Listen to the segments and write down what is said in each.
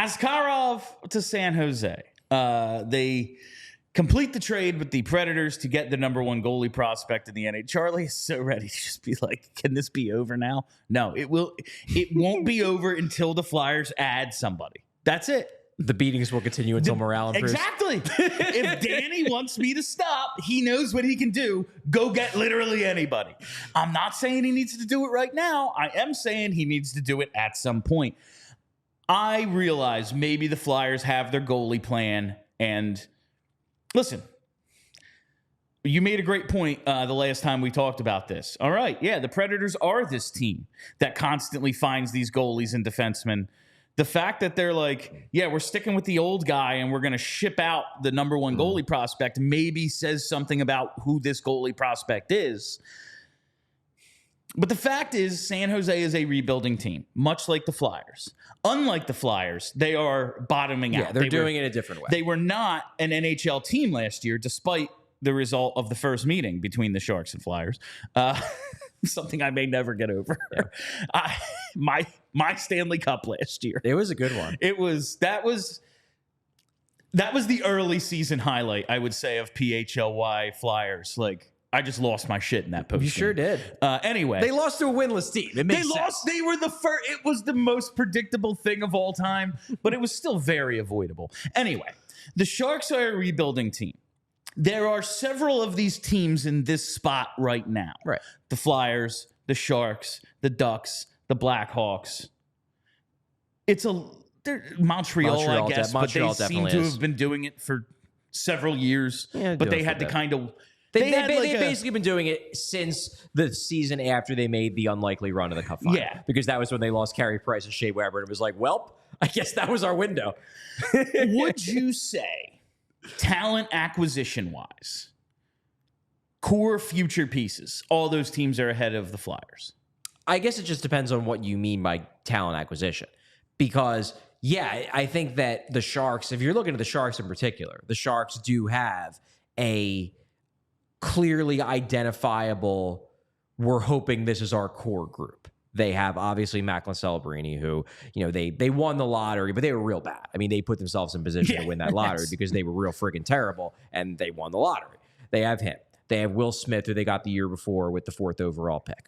Askarov to San Jose. They complete the trade with the Predators to get the number one goalie prospect in the NHL. Charlie is so ready to just be like, can this be over now? No, it won't be over until the Flyers add somebody. That's it. The beatings will continue until morale improves. Exactly. If Danny wants me to stop, he knows what he can do. Go get literally anybody. I'm not saying he needs to do it right now. I am saying he needs to do it at some point. I realize maybe the Flyers have their goalie plan. And listen, you made a great point the last time we talked about this. All right, yeah, the Predators are this team that constantly finds these goalies and defensemen. The fact that they're like, yeah, we're sticking with the old guy and we're going to ship out the number one goalie prospect maybe says something about who this goalie prospect is. But the fact is, San Jose is a rebuilding team, much like the Flyers. Unlike the Flyers, they are bottoming out. Yeah, they're doing it a different way. They were not an NHL team last year, despite the result of the first meeting between the Sharks and Flyers. Something I may never get over. Yeah. My Stanley Cup last year. It was a good one. That was the early season highlight, I would say, of PHLY Flyers. Like, I just lost my shit in that post. You sure did. Anyway, they lost to a winless team. It makes sense. They were the first. It was the most predictable thing of all time, but it was still very avoidable. Anyway, the Sharks are a rebuilding team. There are several of these teams in this spot right now. Right. The Flyers, the Sharks, the Ducks, the Blackhawks. Montreal, I guess, but they seem to have been doing it for several years. Yeah, but they had to kind of... They've basically been doing it since the season after they made the unlikely run of the Cup final. Yeah. Because that was when they lost Carey Price and Shea Weber. And it was like, well, I guess that was our window. Would you say, talent acquisition-wise, core future pieces, all those teams are ahead of the Flyers? I guess it just depends on what you mean by talent acquisition. Because, yeah, I think that the Sharks, if you're looking at the Sharks in particular, the Sharks do have a clearly identifiable, we're hoping this is our core group. They have obviously Macklin Celebrini, who, you know, they won the lottery, but they were real bad. I mean, they put themselves in position to win that lottery because they were real friggin' terrible, and they won the lottery. They have him. They have Will Smith, who they got the year before with the 4th overall pick.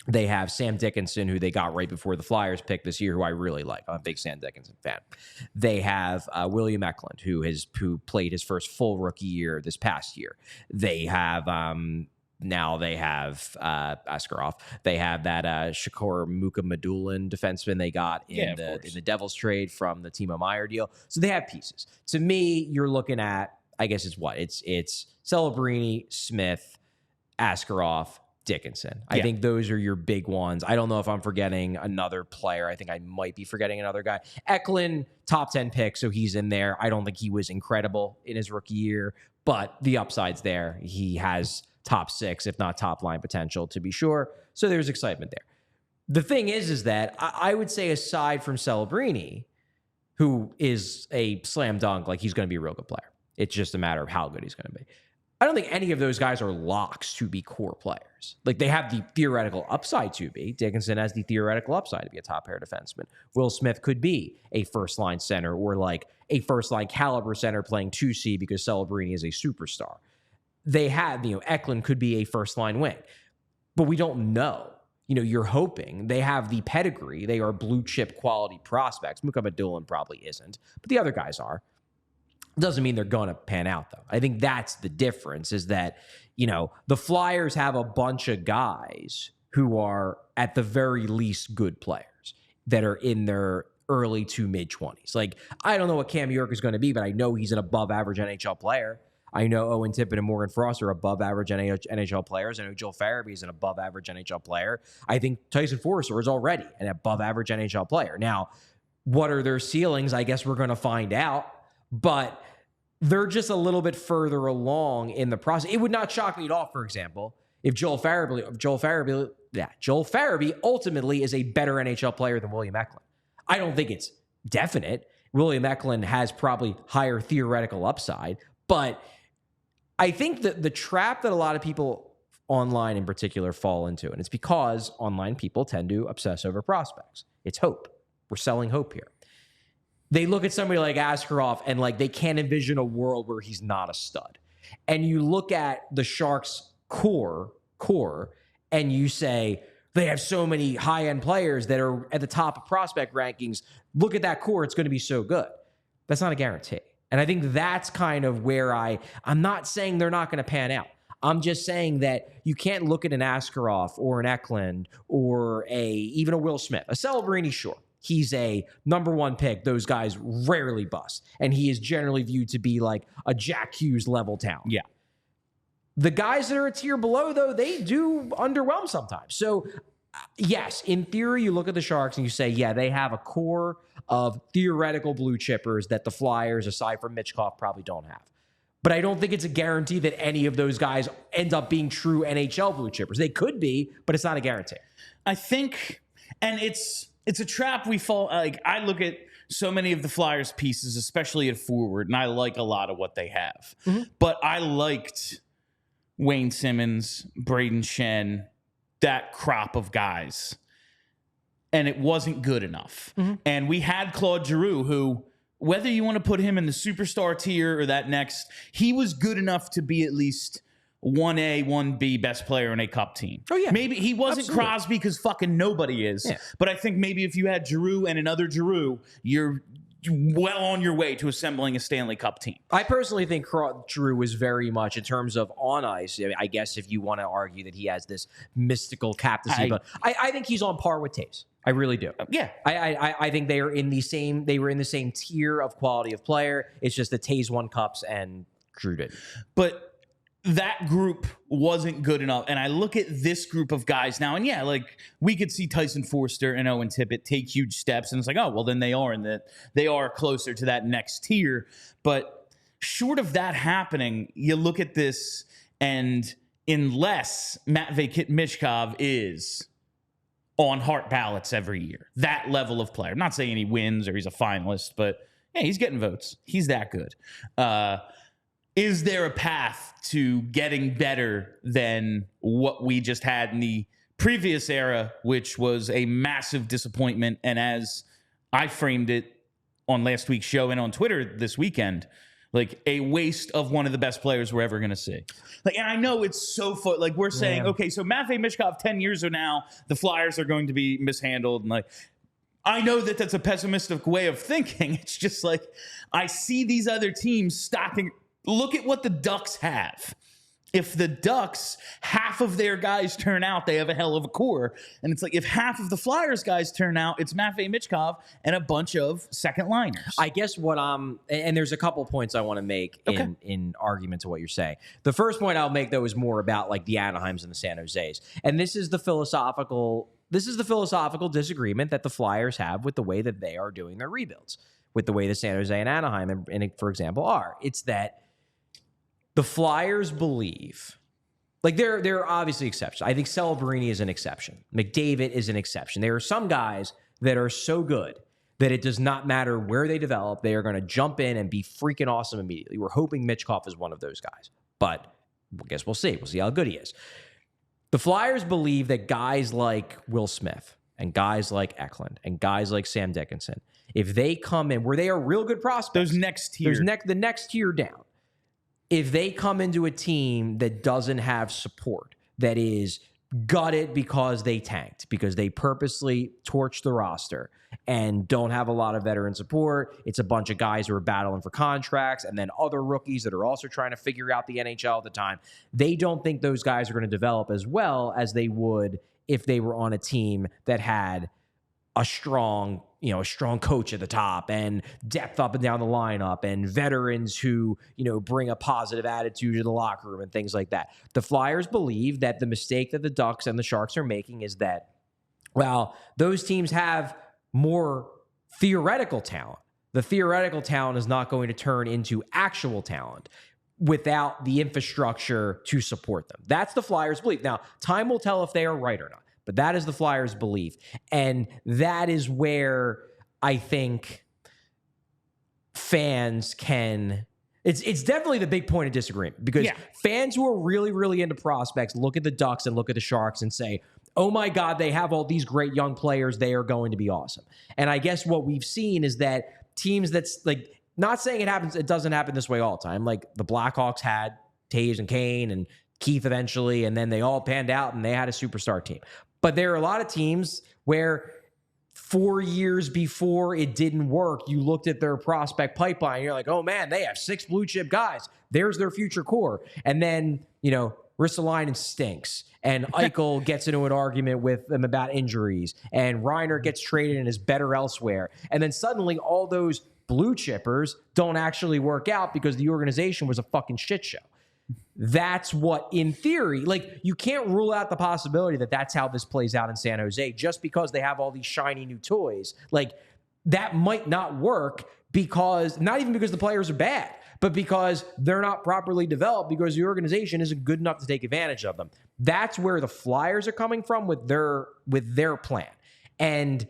They have Sam Dickinson, who they got right before the Flyers pick this year, who I really like. I'm a big Sam Dickinson fan. They have William Eklund, who played his first full rookie year this past year. They have now they have Askarov. They have that Shakur Mukhamadullin defenseman they got in the Devils trade from the Timo Meier deal. So they have pieces. To me, you're looking at, I guess it's Celebrini, Smith, Askarov, Dickinson. I think those are your big ones. I don't know if I'm forgetting another player. I think I might be forgetting another guy. Eklund, top 10 pick, so he's in there. I don't think he was incredible in his rookie year, but the upside's there. He has top 6, if not top line potential, to be sure. So there's excitement there. The thing is that I would say, aside from Celebrini, who is a slam dunk, like he's going to be a real good player. It's just a matter of how good he's going to be. I don't think any of those guys are locks to be core players. Like, they have the theoretical upside to be. Dickinson has the theoretical upside to be a top pair defenseman. Will Smith could be a first-line center, or like a first-line caliber center playing 2C because Celebrini is a superstar. They have, Eklund could be a first-line wing. But we don't know. You're hoping. They have the pedigree. They are blue-chip quality prospects. Mukhamadullin probably isn't, but the other guys are. Doesn't mean they're going to pan out, though. I think that's the difference, is that, the Flyers have a bunch of guys who are, at the very least, good players that are in their early to mid-20s. Like, I don't know what Cam York is going to be, but I know he's an above-average NHL player. I know Owen Tippett and Morgan Frost are above-average NHL players. I know Joel Farabee is an above-average NHL player. I think Tyson Forrester is already an above-average NHL player. Now, what are their ceilings? I guess we're going to find out. But they're just a little bit further along in the process. It would not shock me at all, for example, if Joel Farabee ultimately is a better NHL player than William Eklund. I don't think it's definite. William Eklund has probably higher theoretical upside, but I think that the trap that a lot of people online in particular fall into, and it's because online people tend to obsess over prospects. It's hope. We're selling hope here. They look at somebody like Askarov and like they can't envision a world where he's not a stud. And you look at the Sharks core, and you say they have so many high-end players that are at the top of prospect rankings. Look at that core; it's going to be so good. That's not a guarantee. And I think that's kind of where I'm not saying they're not going to pan out. I'm just saying that you can't look at an Askarov or an Eklund or even a Will Smith. A Celebrini, sure. He's a number one pick. Those guys rarely bust. And he is generally viewed to be like a Jack Hughes level talent. Yeah. The guys that are a tier below, though, they do underwhelm sometimes. So, yes, in theory, you look at the Sharks and you say, yeah, they have a core of theoretical blue chippers that the Flyers, aside from Michkov, probably don't have. But I don't think it's a guarantee that any of those guys end up being true NHL blue chippers. They could be, but it's not a guarantee. I think, and it's a trap we fall. Like, I look at so many of the Flyers pieces, especially at forward, and I like a lot of what they have. Mm-hmm. But I liked Wayne Simmons, Braden Shen, that crop of guys. And it wasn't good enough. Mm-hmm. And we had Claude Giroux, who, whether you want to put him in the superstar tier or that next, he was good enough to be at least 1A, 1B best player in a cup team. Oh, yeah. Maybe he wasn't Absolutely. Crosby because fucking nobody is. Yeah. But I think maybe if you had Giroux and another Giroux, you're well on your way to assembling a Stanley Cup team. I personally think Giroux was very much, in terms of on ice, I guess if you want to argue that he has this mystical captaincy, but I think he's on par with Taves. I really do. Yeah. I think they were in the same tier of quality of player. It's just that Taves won cups and Giroux did. But that group wasn't good enough. And I look at this group of guys now, and yeah, like we could see Tyson Forster and Owen Tippett take huge steps, and it's like, oh, well, then they are closer to that next tier. But short of that happening, you look at this, and unless Matvei Michkov is on heart ballots every year, that level of player, I'm not saying he wins or he's a finalist, but yeah, he's getting votes. He's that good. Is there a path to getting better than what we just had in the previous era, which was a massive disappointment? And as I framed it on last week's show and on Twitter this weekend, like a waste of one of the best players we're ever going to see. Like, and I know it's so fun. Like we're saying, okay, so Matvei Michkov 10 years from now, the Flyers are going to be mishandled. And like, I know that that's a pessimistic way of thinking. It's just like, I see these other teams stocking. Look at what the Ducks have. If the Ducks, half of their guys turn out, they have a hell of a core. And it's like, if half of the Flyers guys turn out, it's Matvei Michkov and a bunch of second liners. I guess and there's a couple points I want to make in argument to what you're saying. The first point I'll make, though, is more about like the Anaheims and the San Jose's. And this is the philosophical disagreement that the Flyers have with the way that they are doing their rebuilds, with the way the San Jose and Anaheim, for example, are. It's that the Flyers believe, like there are obviously exceptions. I think Celebrini is an exception. McDavid is an exception. There are some guys that are so good that it does not matter where they develop. They are going to jump in and be freaking awesome immediately. We're hoping Michkov is one of those guys. But I guess we'll see. We'll see how good he is. The Flyers believe that guys like Will Smith and guys like Eklund and guys like Sam Dickinson, if they come in where they are real good prospects, the next tier down, if they come into a team that doesn't have support, that is gutted because they tanked, because they purposely torched the roster and don't have a lot of veteran support, it's a bunch of guys who are battling for contracts and then other rookies that are also trying to figure out the NHL at the time, they don't think those guys are going to develop as well as they would if they were on a team that had a strong coach at the top and depth up and down the lineup and veterans who, bring a positive attitude to the locker room and things like that. The Flyers believe that the mistake that the Ducks and the Sharks are making is that, well, those teams have more theoretical talent. The theoretical talent is not going to turn into actual talent without the infrastructure to support them. That's the Flyers' belief. Now, time will tell if they are right or not. But that is the Flyers' belief. And that is where I think fans can... It's definitely the big point of disagreement. Because fans who are really, really into prospects look at the Ducks and look at the Sharks and say, oh my God, they have all these great young players. They are going to be awesome. And I guess what we've seen is that teams that's like, not saying it doesn't happen this way all the time. Like the Blackhawks had Taves and Kane and Keith eventually, and then they all panned out and they had a superstar team. But there are a lot of teams where 4 years before it didn't work, you looked at their prospect pipeline and you're like, oh man, they have 6 blue chip guys. There's their future core. And then, Ristolainen stinks, and Eichel gets into an argument with them about injuries, and Reiner gets traded and is better elsewhere. And then suddenly all those blue chippers don't actually work out because the organization was a fucking shit show. That's what, in theory, like, you can't rule out the possibility that that's how this plays out in San Jose just because they have all these shiny new toys. Like, that might not work because, not even because the players are bad, but because they're not properly developed, because the organization isn't good enough to take advantage of them. That's where the Flyers are coming from with their plan. And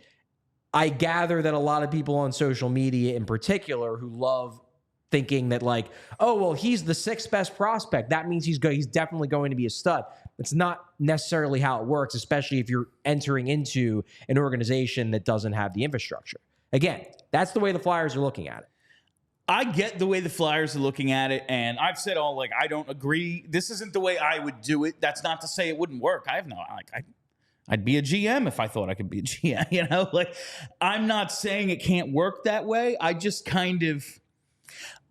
I gather that a lot of people on social media in particular who love thinking that, like, oh, well, he's the 6th best prospect, that means he's definitely going to be a stud. It's not necessarily how it works, especially if you're entering into an organization that doesn't have the infrastructure. Again, that's the way the Flyers are looking at it. I get the way the Flyers are looking at it, and I've said I don't agree. This isn't the way I would do it. That's not to say it wouldn't work. I'd be a GM if I thought I could be a GM, I'm not saying it can't work that way. I just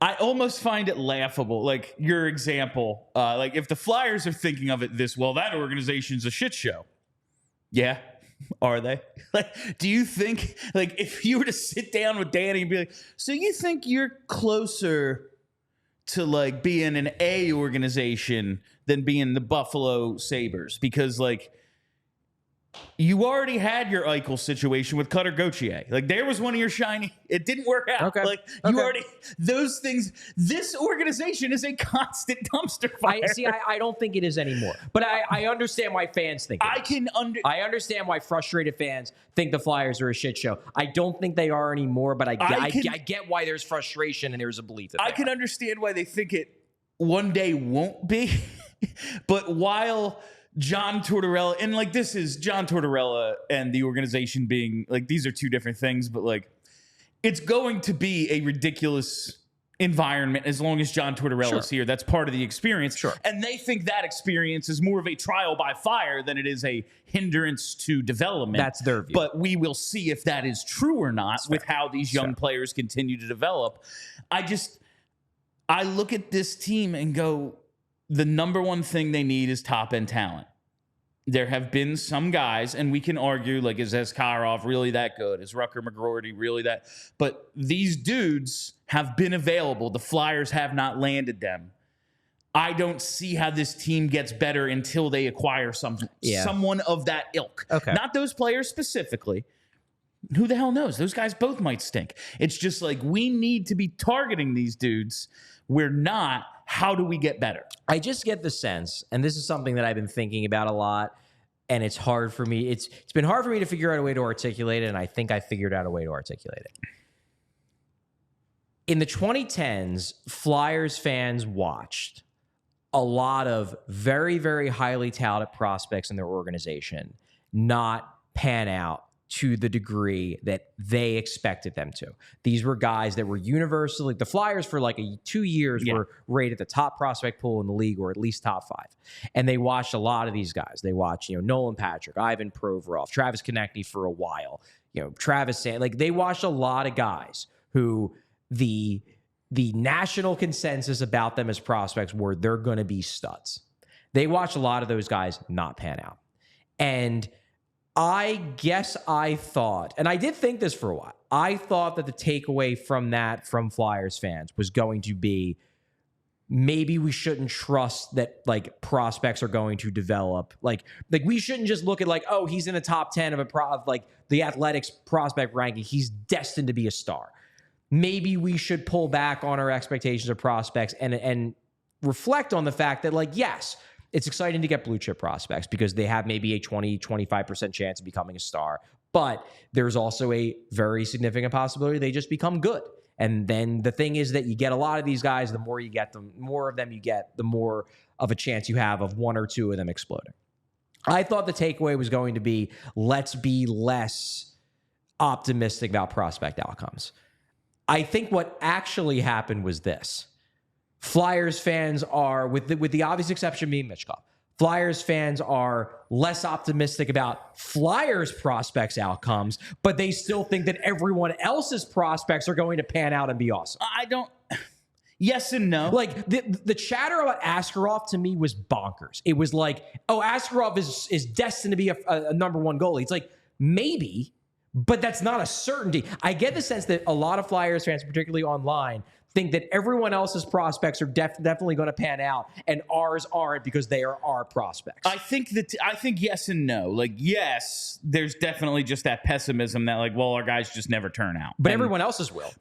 I almost find it laughable. Like your example, if the Flyers are thinking of it that organization's a shit show. Yeah. Are they? Do you think, if you were to sit down with Danny and be like, so you think you're closer to, being an A organization than being the Buffalo Sabres? Because, you already had your Eichel situation with Cutter Gauthier. There was one of your shiny. It didn't work out. Okay. Already, those things. This organization is a constant dumpster fire. I don't think it is anymore. But I understand why fans think it is. I understand why frustrated fans think the Flyers are a shit show. I don't think they are anymore, but I get why there's frustration and there's a belief that I can understand why they think it one day won't be. But while John Tortorella, and this is John Tortorella and the organization being these are two different things, but it's going to be a ridiculous environment as long as John Tortorella is here. That's part of the experience. Sure. And they think that experience is more of a trial by fire than it is a hindrance to development. That's their view. But we will see if that is true or not with how these young players continue to develop. I look at this team and go, the number one thing they need is top-end talent. There have been some guys, and we can argue, is Askarov really that good? Is Rucker McGroarty really that? But these dudes have been available. The Flyers have not landed them. I don't see how this team gets better until they acquire someone of that ilk. Okay. Not those players specifically. Who the hell knows? Those guys both might stink. It's just we need to be targeting these dudes. We're not. How do we get better? I just get the sense, and this is something that I've been thinking about a lot, and it's hard for me. It's been hard for me to figure out a way to articulate it, and I think I figured out a way to articulate it. In the 2010s, Flyers fans watched a lot of very, very highly talented prospects in their organization not pan out to the degree that they expected them to. These were guys that were universally, the Flyers for 2 years were rated the top prospect pool in the league, or at least top 5. And they watched a lot of these guys. They watched, Nolan Patrick, Ivan Provorov, Travis Konechny for a while, Travis Sand. They watched a lot of guys who the national consensus about them as prospects were they're going to be studs. They watched a lot of those guys not pan out. And I guess I thought, and I did think this for a while, I thought that the takeaway from that from Flyers fans was going to be maybe we shouldn't trust that prospects are going to develop. We shouldn't just look at oh, he's in the top 10 of the Athletics prospect ranking. He's destined to be a star. Maybe we should pull back on our expectations of prospects and reflect on the fact that yes, it's exciting to get blue chip prospects because they have maybe a 20-25% chance of becoming a star. But there's also a very significant possibility they just become good. And then the thing is that you get a lot of these guys, the more you get them, more of them you get, the more of a chance you have of one or two of them exploding. I thought the takeaway was going to be, let's be less optimistic about prospect outcomes. I think what actually happened was this. Flyers fans are, with the obvious exception being Michkov, Flyers fans are less optimistic about Flyers prospects outcomes, but they still think that everyone else's prospects are going to pan out and be awesome. I don't. Yes and no. Like the chatter about Askarov to me was bonkers. It was like, oh, Askarov is destined to be a number one goalie. It's like, maybe, but that's not a certainty. I get the sense that a lot of Flyers fans, particularly online, think that everyone else's prospects are definitely going to pan out and ours aren't because they are our prospects. I think yes and no. Like, yes, there's definitely just that pessimism that like, well, our guys just never turn out. But everyone else's will.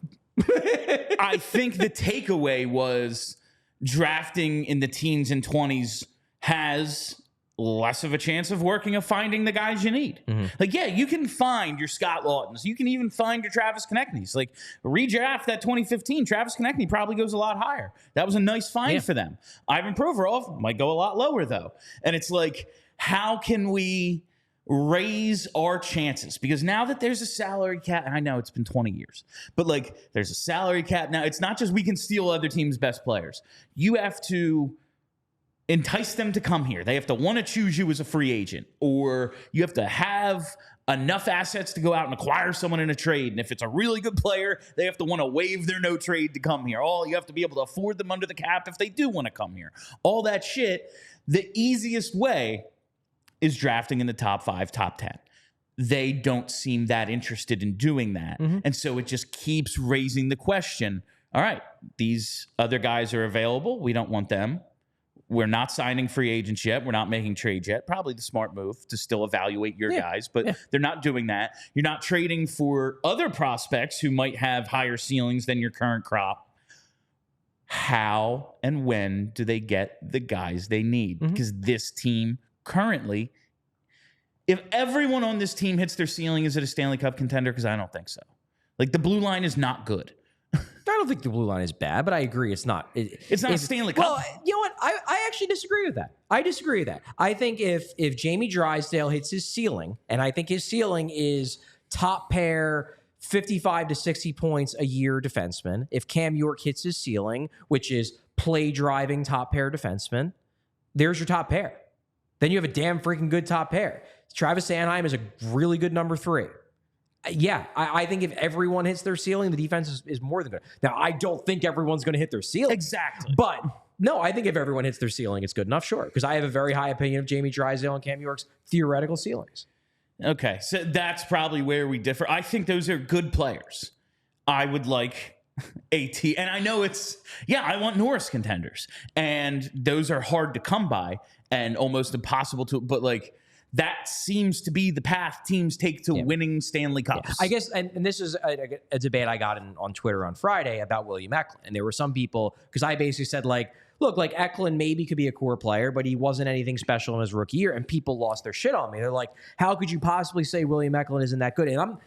I think the takeaway was drafting in the teens and 20s has less of a chance of finding the guys you need. Mm-hmm. Like, yeah, you can find your Scott Laughtons. You can even find your Travis Konechny's. Like, redraft that 2015, Travis Konechny probably goes a lot higher. That was a nice find for them. Ivan Provorov might go a lot lower, though. And it's like, how can we raise our chances? Because now that there's a salary cap, and I know it's been 20 years, but like, there's a salary cap now. It's not just we can steal other teams' best players. You have to entice them to come here. They have to want to choose you as a free agent, or you have to have enough assets to go out and acquire someone in a trade. And if it's a really good player, they have to want to waive their no trade to come here. You have to be able to afford them under the cap if they do want to come here. All that shit. The easiest way is drafting in the top 5, top 10. They don't seem that interested in doing that. Mm-hmm. And so it just keeps raising the question. All right, these other guys are available. We don't want them. We're not signing free agents yet. We're not making trades yet. Probably the smart move to still evaluate your guys, but they're not doing that. You're not trading for other prospects who might have higher ceilings than your current crop. How and when do they get the guys they need? Mm-hmm. Because this team currently, if everyone on this team hits their ceiling, is it a Stanley Cup contender? Because I don't think so. Like, the blue line is not good. I don't think the blue line is bad, but I agree it's not. It's not Stanley Cup. Well, you know what? I actually disagree with that. I think if Jamie Drysdale hits his ceiling, and I think his ceiling is top pair, 55 to 60 points a year defenseman. If Cam York hits his ceiling, which is play driving top pair defenseman, there's your top pair. Then you have a damn freaking good top pair. Travis Sanheim is a really good number 3. Yeah, I think if everyone hits their ceiling, the defense is more than good. Now, I don't think everyone's going to hit their ceiling. Exactly. But no, I think if everyone hits their ceiling, it's good enough, sure. Because I have a very high opinion of Jamie Drysdale and Cam York's theoretical ceilings. Okay, so that's probably where we differ. I think those are good players. I would like AT, and I know I want Norris contenders. And those are hard to come by and almost impossible to, but like, that seems to be the path teams take to winning Stanley Cups. I guess, and this is a debate I got on Twitter on Friday about William Eklund. And there were some people, because I basically said, like, look, like, Eklund maybe could be a core player, but he wasn't anything special in his rookie year. And people lost their shit on me. They're like, how could you possibly say William Eklund isn't that good? And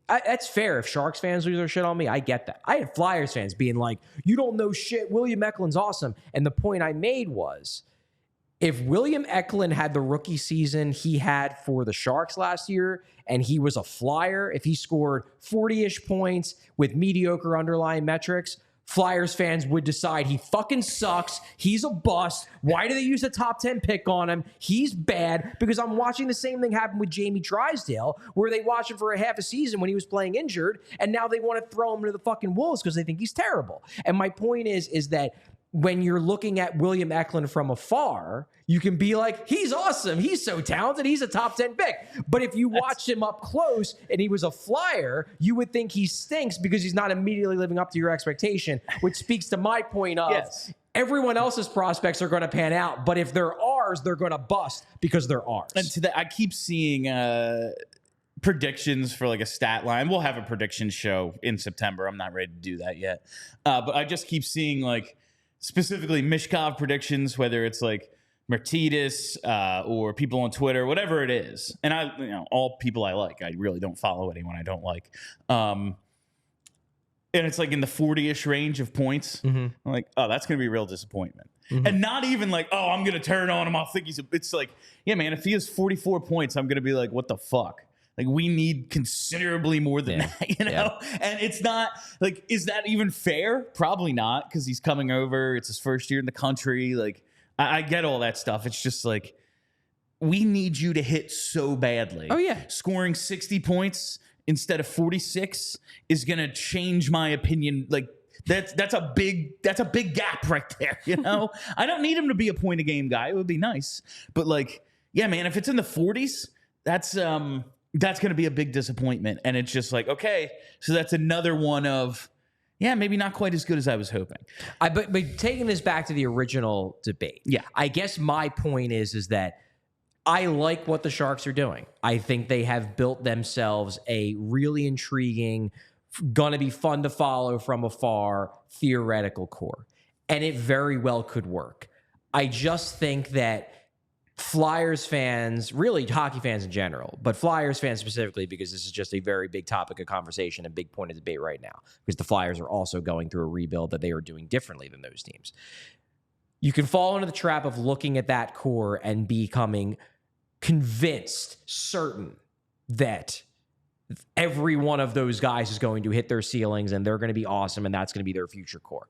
that's fair. If Sharks fans lose their shit on me, I get that. I had Flyers fans being like, you don't know shit. William Eklund's awesome. And the point I made was, if William Eklund had the rookie season he had for the Sharks last year, and he was a Flyer, if he scored 40-ish points with mediocre underlying metrics, Flyers fans would decide he fucking sucks. He's a bust. Why do they use a top 10 pick on him? He's bad. Because I'm watching the same thing happen with Jamie Drysdale, where they watched him for a half a season when he was playing injured, and now they want to throw him to the fucking wolves because they think he's terrible. And my point is that when you're looking at William Eklund from afar, you can be like, he's awesome. He's so talented. He's a top 10 pick. But if you watched him up close and he was a Flyer, you would think he stinks because he's not immediately living up to your expectation, which speaks to my point of everyone else's prospects are going to pan out. But if they're ours, they're going to bust because they're ours. And to that, I keep seeing predictions for like a stat line. We'll have a prediction show in September. I'm not ready to do that yet. But I just keep seeing like, specifically Mishkov predictions, whether it's like Mertidis or people on Twitter, whatever it is. And all people I like. I really don't follow anyone I don't like. And it's like in the 40-ish range of points. Mm-hmm. I'm like, oh, that's going to be a real disappointment. Mm-hmm. And not even like, oh, I'm going to turn on him. I'll think it's like, yeah, man, if he has 44 points, I'm going to be like, what the fuck? Like, we need considerably more than that, you know? And it's not, like, is that even fair? Probably not, because he's coming over. It's his first year in the country. Like, I get all that stuff. It's just like, we need you to hit so badly. Oh, yeah. Scoring 60 points instead of 46 is going to change my opinion. Like, that's a big gap right there, you know? I don't need him to be a point a game guy. It would be nice. But, like, yeah, man, if it's in the 40s, that's going to be a big disappointment. And it's just like, okay, so that's another one of, yeah, maybe not quite as good as I was hoping. But taking this back to the original debate, I guess my point is that I like what the Sharks are doing. I think they have built themselves a really intriguing, going to be fun to follow from afar, theoretical core. And it very well could work. I just think that Flyers fans, really hockey fans in general, but Flyers fans specifically, because this is just a very big topic of conversation and big point of debate right now, because the Flyers are also going through a rebuild that they are doing differently than those teams. You can fall into the trap of looking at that core and becoming convinced, certain that every one of those guys is going to hit their ceilings and they're going to be awesome and that's going to be their future core.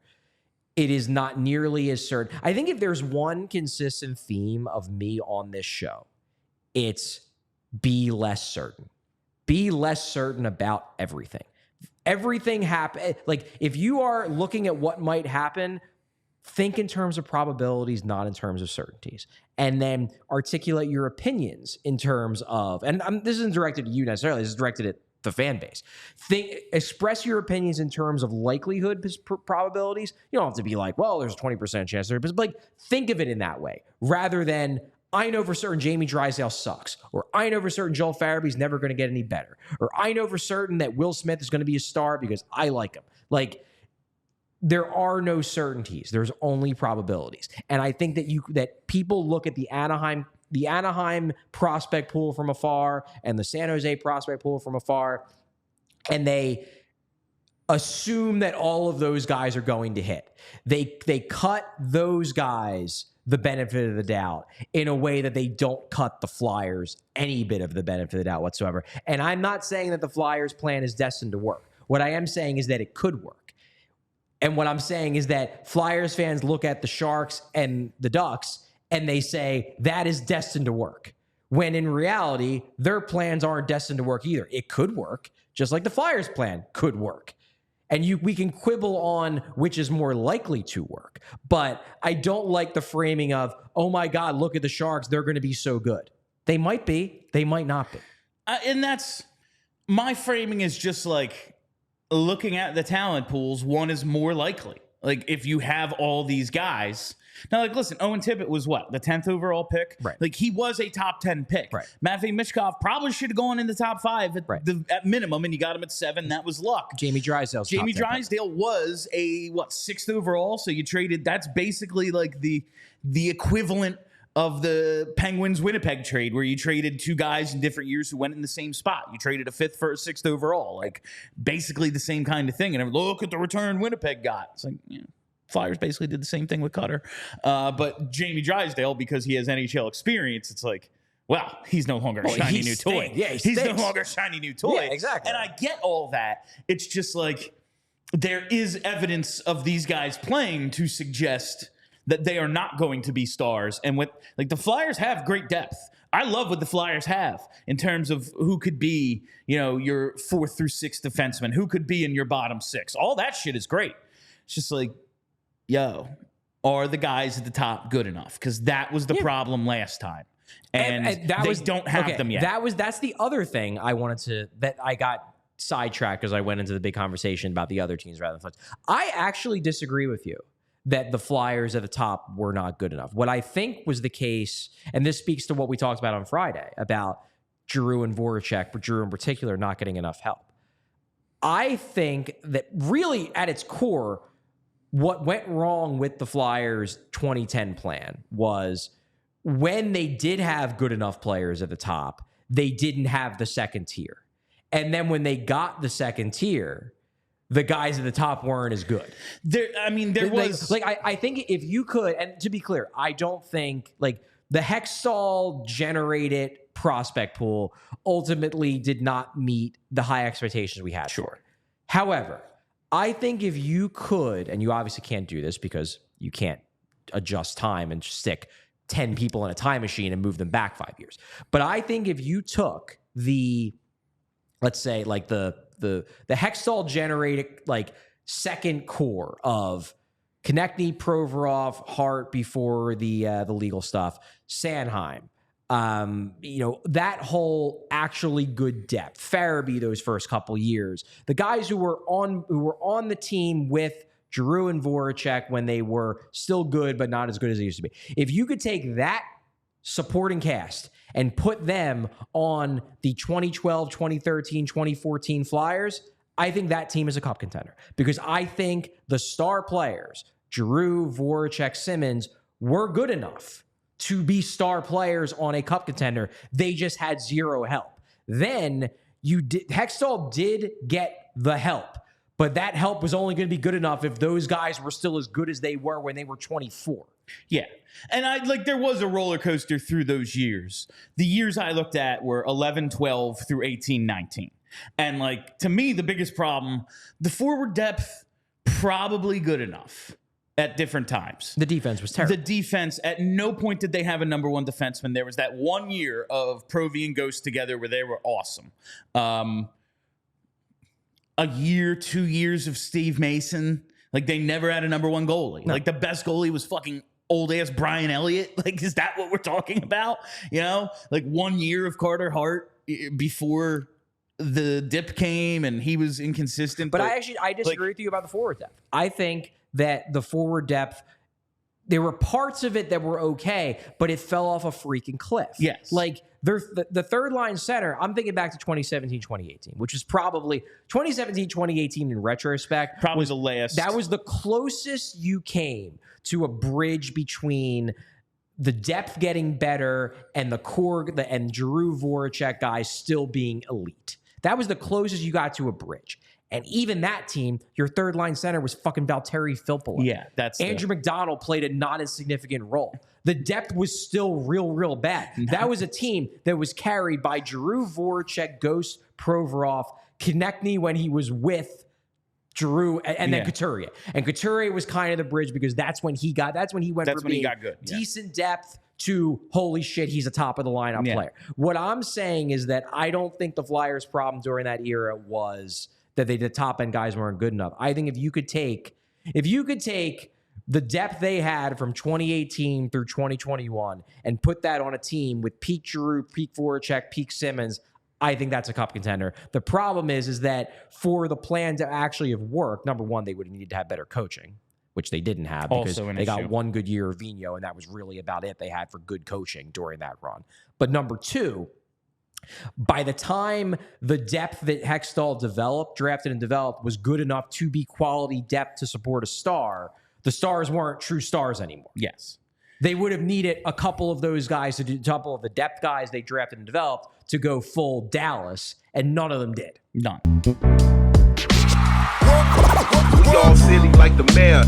It is not nearly as certain. I think if there's one consistent theme of me on this show, it's be less certain. Be less certain about everything. Everything happen. Like, if you are looking at what might happen, think in terms of probabilities, not in terms of certainties. And then articulate your opinions in terms of, and this isn't directed to you necessarily, this is directed at the fan base. Express your opinions in terms of likelihood probabilities. You don't have to be like, well, there's a 20% chance there, but like, think of it in that way, rather than, I know for certain Jamie Drysdale sucks, or I know for certain Joel Farabee's never going to get any better, or I know for certain that Will Smith is going to be a star because I like him. Like, there are no certainties. There's only probabilities. And I think that people look at the Anaheim prospect pool from afar and the San Jose prospect pool from afar, and they assume that all of those guys are going to hit. They cut those guys the benefit of the doubt in a way that they don't cut the Flyers any bit of the benefit of the doubt whatsoever. And I'm not saying that the Flyers plan is destined to work. What I am saying is that it could work. And what I'm saying is that Flyers fans look at the Sharks and the Ducks and they say that is destined to work, when in reality, their plans aren't destined to work either. It could work, just like the Flyers plan could work. And we can quibble on which is more likely to work. But I don't like the framing of, oh my God, look at the Sharks, they're going to be so good. They might be, they might not be. And that's, my framing is just like, looking at the talent pools, one is more likely. Like, if you have all these guys. Now, like, listen, Owen Tippett was what? The 10th overall pick? Right. Like, he was a top 10 pick. Right. Matvei Michkov probably should have gone in the top 5 at minimum, and you got him at 7. That was luck. Jamie Drysdale was a, 6th overall? So you traded, that's basically like the equivalent of the Penguins-Winnipeg trade, where you traded 2 guys in different years who went in the same spot. You traded a 5th for a 6th overall. Like, basically the same kind of thing. And look at the return Winnipeg got. It's like, Flyers basically did the same thing with Cutter. But Jamie Drysdale, because he has NHL experience, it's like, well, he's no longer a shiny new toy. Yeah, he's no longer a shiny new toy. Yeah, exactly. And I get all that. It's just like, there is evidence of these guys playing to suggest that they are not going to be stars. And the Flyers have great depth. I love what the Flyers have in terms of who could be, your 4th through 6th defenseman, who could be in your bottom 6. All that shit is great. It's just like, are the guys at the top good enough? Because that was the problem last time. And they don't have them yet. That's the other thing I wanted that I got sidetracked because I went into the big conversation about the other teams rather than Flyers. I actually disagree with you that the Flyers at the top were not good enough. What I think was the case, and this speaks to what we talked about on Friday about Giroux and Voracek, but Giroux in particular not getting enough help. I think that really at its core, what went wrong with the Flyers 2010 plan was when they did have good enough players at the top, they didn't have the second tier. And then when they got the second tier, the guys at the top weren't as good. I think if you could, and to be clear, I don't think the Hextall generated prospect pool ultimately did not meet the high expectations we had. Sure. However, I think if you could, and you obviously can't do this because you can't adjust time and stick 10 people in a time machine and move them back 5 years. But I think if you took let's say like the Hextall generated like second core of Konechny, Provorov, Hart before the legal stuff, Sanheim, that whole actually good depth, Farabee those first couple years, the guys who were on the team with Giroux and Voracek when they were still good but not as good as they used to be. If you could take that supporting cast and put them on the 2012, 2013, 2014 Flyers, I think that team is a cup contender because I think the star players, Giroux, Voracek, Simmons, were good enough to be star players on a cup contender. They just had zero help. Then Hextall did get the help, but that help was only going to be good enough if those guys were still as good as they were when they were 24. Yeah. And there was a roller coaster through those years. The years I looked at were 11, 12 through 18, 19. And to me, the biggest problem, the forward depth, probably good enough at different times. The defense was terrible. The defense, at no point did they have a number one defenseman. There was that 1 year of Provy and Ghost together where they were awesome. A year, 2 years of Steve Mason. They never had a number one goalie. No. The best goalie was fucking old ass Brian Elliott. Is that what we're talking about? 1 year of Carter Hart before the dip came and he was inconsistent. But I disagree with you about the forward depth. I think that the forward depth, there were parts of it that were okay, but it fell off a freaking cliff. Yes. The third line center, I'm thinking back to 2017, 2018, which is probably 2017, 2018 in retrospect. Probably the last. That was the closest you came to a bridge between the depth getting better and the core and Giroux, Voracek guys still being elite. That was the closest you got to a bridge. And even that team, your third line center was fucking Valtteri Filppula. Yeah, that's Andrew McDonald played a not insignificant role. The depth was still real bad. That was a team that was carried by Giroux, Voracek, Ghost, Provorov, Konechny when he was with Giroux, and then Couturier. And Couturier was kind of the bridge because that's when he went from being good. Decent depth to holy shit, he's a top of the lineup player. What I'm saying is that I don't think the Flyers' problem during that era was that the top end guys weren't good enough. I think if you could take the depth they had from 2018 through 2021 and put that on a team with peak Giroux, peak Voracek, peak Simmons, I think that's a cup contender. The problem is that for the plan to actually have worked, number one, they would have needed to have better coaching, which they didn't have because they got one good year of Vigneault, and that was really about it they had for good coaching during that run. But number two, by the time the depth that Hextall drafted and developed was good enough to be quality depth to support a star, the stars weren't true stars anymore. Yes. They would have needed a couple of those guys, a couple of the depth guys they drafted and developed to go full Dallas, and none of them did. None. We all silly like the mayor.